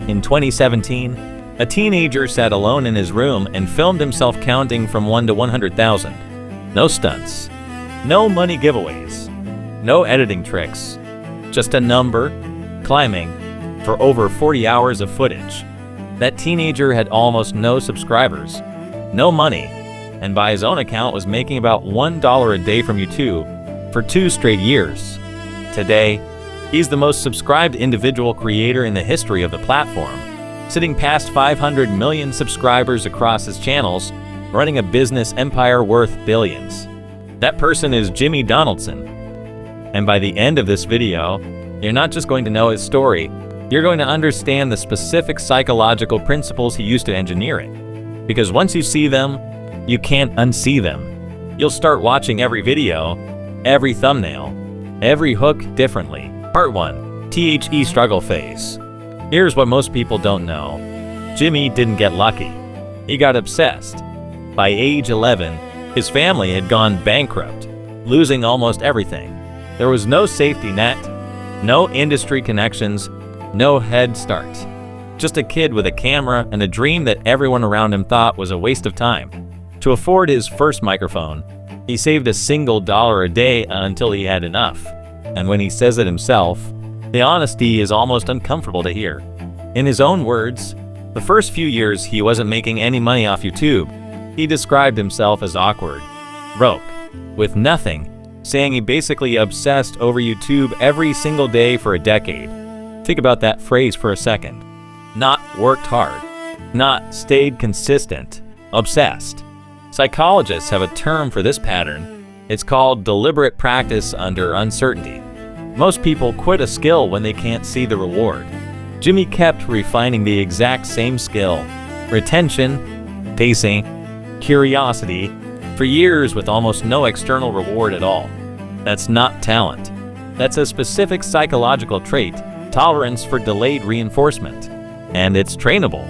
In 2017, a teenager sat alone in his room and filmed himself counting from 1 to 100,000. No stunts, no money giveaways, no editing tricks, just a number climbing for over 40 hours of footage. That teenager had almost no subscribers, no money, and by his own account was making about $1 a day from YouTube for 2 straight years. Today, he's the most subscribed individual creator in the history of the platform, sitting past 500 million subscribers across his channels, running a business empire worth billions. That person is Jimmy Donaldson. And by the end of this video, you're not just going to know his story, you're going to understand the specific psychological principles he used to engineer it. Because once you see them, you can't unsee them. You'll start watching every video, every thumbnail, every hook differently. Part 1. THE Struggle Phase. Here's what most people don't know. Jimmy didn't get lucky. He got obsessed. By age 11, his family had gone bankrupt, losing almost everything. There was no safety net, no industry connections, no head start. Just a kid with a camera and a dream that everyone around him thought was a waste of time. To afford his first microphone, he saved a single dollar a day until he had enough. And when he says it himself, the honesty is almost uncomfortable to hear. In his own words, the first few years he wasn't making any money off YouTube. He described himself as awkward, broke, with nothing, saying he basically obsessed over YouTube every single day for a decade. Think about that phrase for a second. Not worked hard, not stayed consistent, obsessed. Psychologists have a term for this pattern. It's called deliberate practice under uncertainty. Most people quit a skill when they can't see the reward. Jimmy kept refining the exact same skill, retention, pacing, curiosity, for years with almost no external reward at all. That's not talent. That's a specific psychological trait, tolerance for delayed reinforcement. And it's trainable.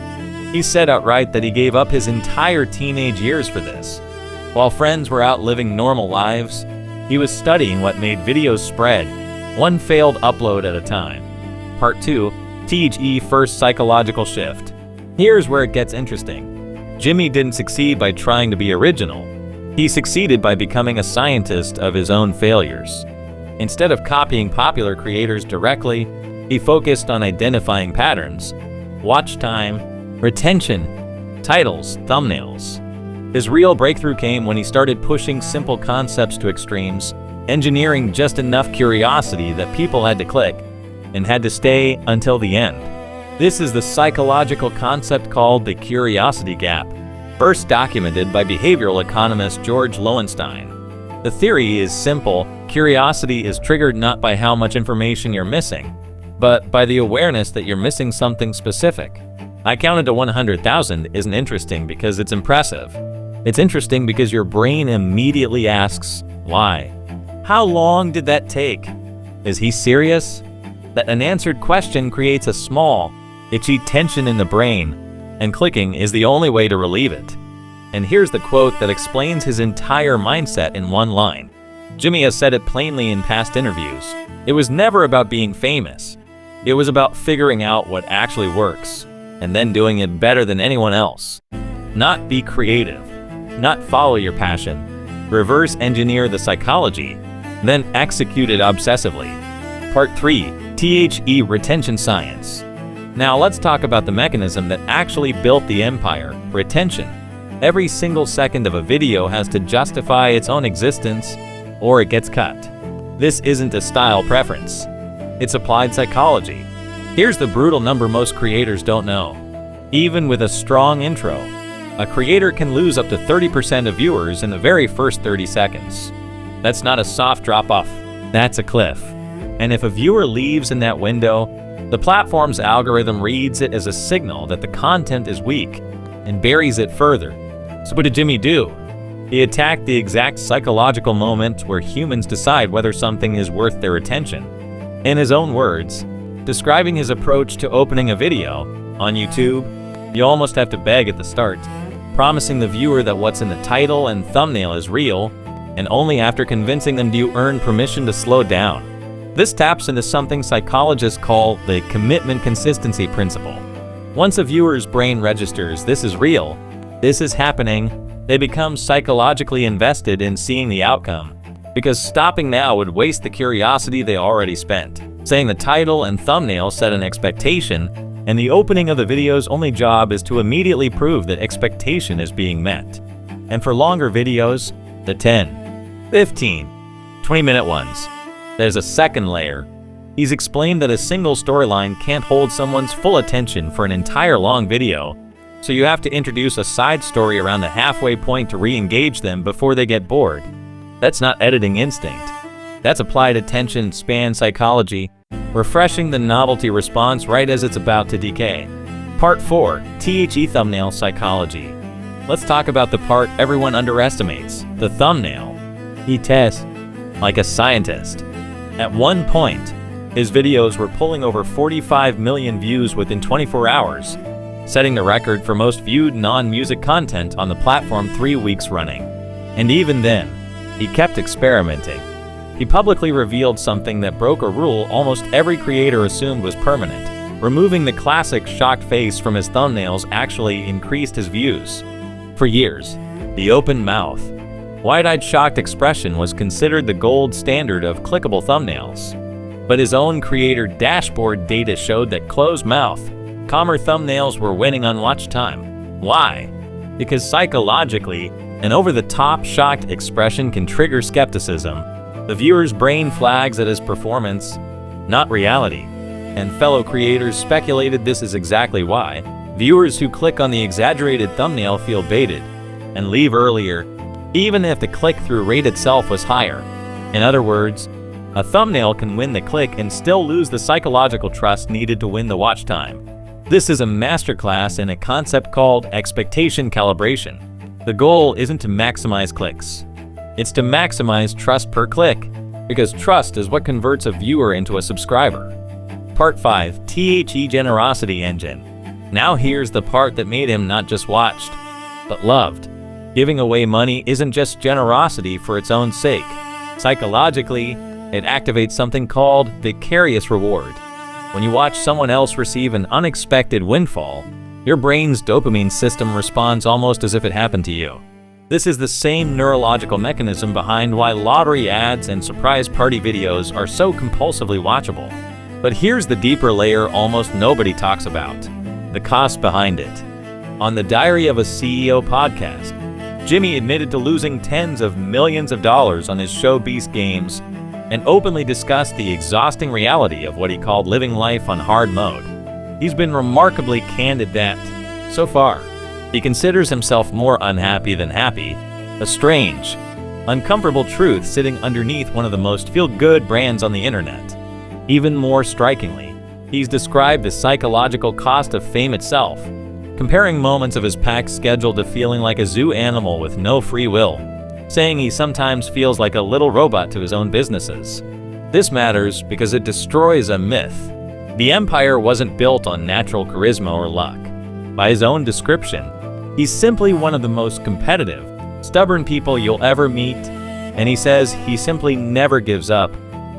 He said outright that he gave up his entire teenage years for this. While friends were out living normal lives, he was studying what made videos spread, one failed upload at a time. Part 2. THE First Psychological Shift. Here's where it gets interesting. Jimmy didn't succeed by trying to be original. He succeeded by becoming a scientist of his own failures. Instead of copying popular creators directly, he focused on identifying patterns, watch time, retention, titles, thumbnails. His real breakthrough came when he started pushing simple concepts to extremes, engineering just enough curiosity that people had to click and had to stay until the end. This is the psychological concept called the curiosity gap, first documented by behavioral economist George Lowenstein. The theory is simple. Curiosity is triggered not by how much information you're missing, but by the awareness that you're missing something specific. I counted to 100,000 isn't interesting because it's impressive. It's interesting because your brain immediately asks, why? How long did that take? Is he serious? That unanswered question creates a small, itchy tension in the brain, and clicking is the only way to relieve it. And here's the quote that explains his entire mindset in one line. Jimmy has said it plainly in past interviews. It was never about being famous. It was about figuring out what actually works, and then doing it better than anyone else. Not be creative, not follow your passion, reverse engineer the psychology, then execute it obsessively. Part 3. THE Retention Science. Now let's talk about the mechanism that actually built the empire, retention. Every single second of a video has to justify its own existence, or it gets cut. This isn't a style preference. It's applied psychology. Here's the brutal number most creators don't know. Even with a strong intro, a creator can lose up to 30% of viewers in the very first 30 seconds. That's not a soft drop-off, that's a cliff. And if a viewer leaves in that window, the platform's algorithm reads it as a signal that the content is weak and buries it further. So what did Jimmy do? He attacked the exact psychological moment where humans decide whether something is worth their attention. In his own words, describing his approach to opening a video on YouTube, you almost have to beg at the start, promising the viewer that what's in the title and thumbnail is real, and only after convincing them do you earn permission to slow down. This taps into something psychologists call the commitment consistency principle. Once a viewer's brain registers this is real, this is happening, they become psychologically invested in seeing the outcome, because stopping now would waste the curiosity they already spent. Saying the title and thumbnail set an expectation, and the opening of the video's only job is to immediately prove that expectation is being met. And for longer videos, the 10, 15, 20-minute ones, there's a second layer. He's explained that a single storyline can't hold someone's full attention for an entire long video, so you have to introduce a side story around the halfway point to re-engage them before they get bored. That's not editing instinct. That's applied attention span psychology, refreshing the novelty response right as it's about to decay. Part 4, THE thumbnail psychology. Let's talk about the part everyone underestimates, the thumbnail. He tests like a scientist. At one point, his videos were pulling over 45 million views within 24 hours, setting the record for most viewed non-music content on the platform 3 weeks running. And even then, he kept experimenting. He publicly revealed something that broke a rule almost every creator assumed was permanent. Removing the classic shocked face from his thumbnails actually increased his views. For years, the open mouth, wide-eyed shocked expression was considered the gold standard of clickable thumbnails. But his own creator dashboard data showed that closed mouth, calmer thumbnails were winning on watch time. Why? Because psychologically, an over-the-top shocked expression can trigger skepticism. The viewer's brain flags at his performance, not reality. And fellow creators speculated this is exactly why. Viewers who click on the exaggerated thumbnail feel baited and leave earlier, even if the click-through rate itself was higher. In other words, a thumbnail can win the click and still lose the psychological trust needed to win the watch time. This is a masterclass in a concept called expectation calibration. The goal isn't to maximize clicks. It's to maximize trust per click, because trust is what converts a viewer into a subscriber. Part 5, THE generosity engine. Now here's the part that made him not just watched, but loved. Giving away money isn't just generosity for its own sake. Psychologically, it activates something called vicarious reward. When you watch someone else receive an unexpected windfall, your brain's dopamine system responds almost as if it happened to you. This is the same neurological mechanism behind why lottery ads and surprise party videos are so compulsively watchable. But here's the deeper layer almost nobody talks about: the cost behind it. On the Diary of a CEO podcast, Jimmy admitted to losing tens of millions of dollars on his MrBeast games and openly discussed the exhausting reality of what he called living life on hard mode. He's been remarkably candid that, so far, he considers himself more unhappy than happy, a strange, uncomfortable truth sitting underneath one of the most feel-good brands on the internet. Even more strikingly, he's described the psychological cost of fame itself, comparing moments of his packed schedule to feeling like a zoo animal with no free will, saying he sometimes feels like a little robot to his own businesses. This matters because it destroys a myth. The empire wasn't built on natural charisma or luck. By his own description, he's simply one of the most competitive, stubborn people you'll ever meet, and he says he simply never gives up,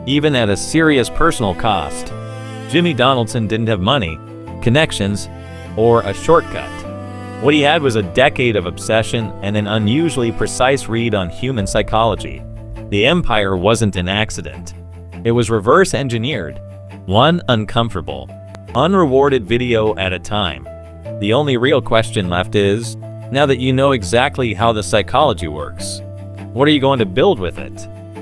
even at a serious personal cost. Jimmy Donaldson didn't have money, connections, or a shortcut. What he had was a decade of obsession and an unusually precise read on human psychology. The empire wasn't an accident. It was reverse engineered, one uncomfortable, unrewarded video at a time. The only real question left is, now that you know exactly how the psychology works, what are you going to build with it?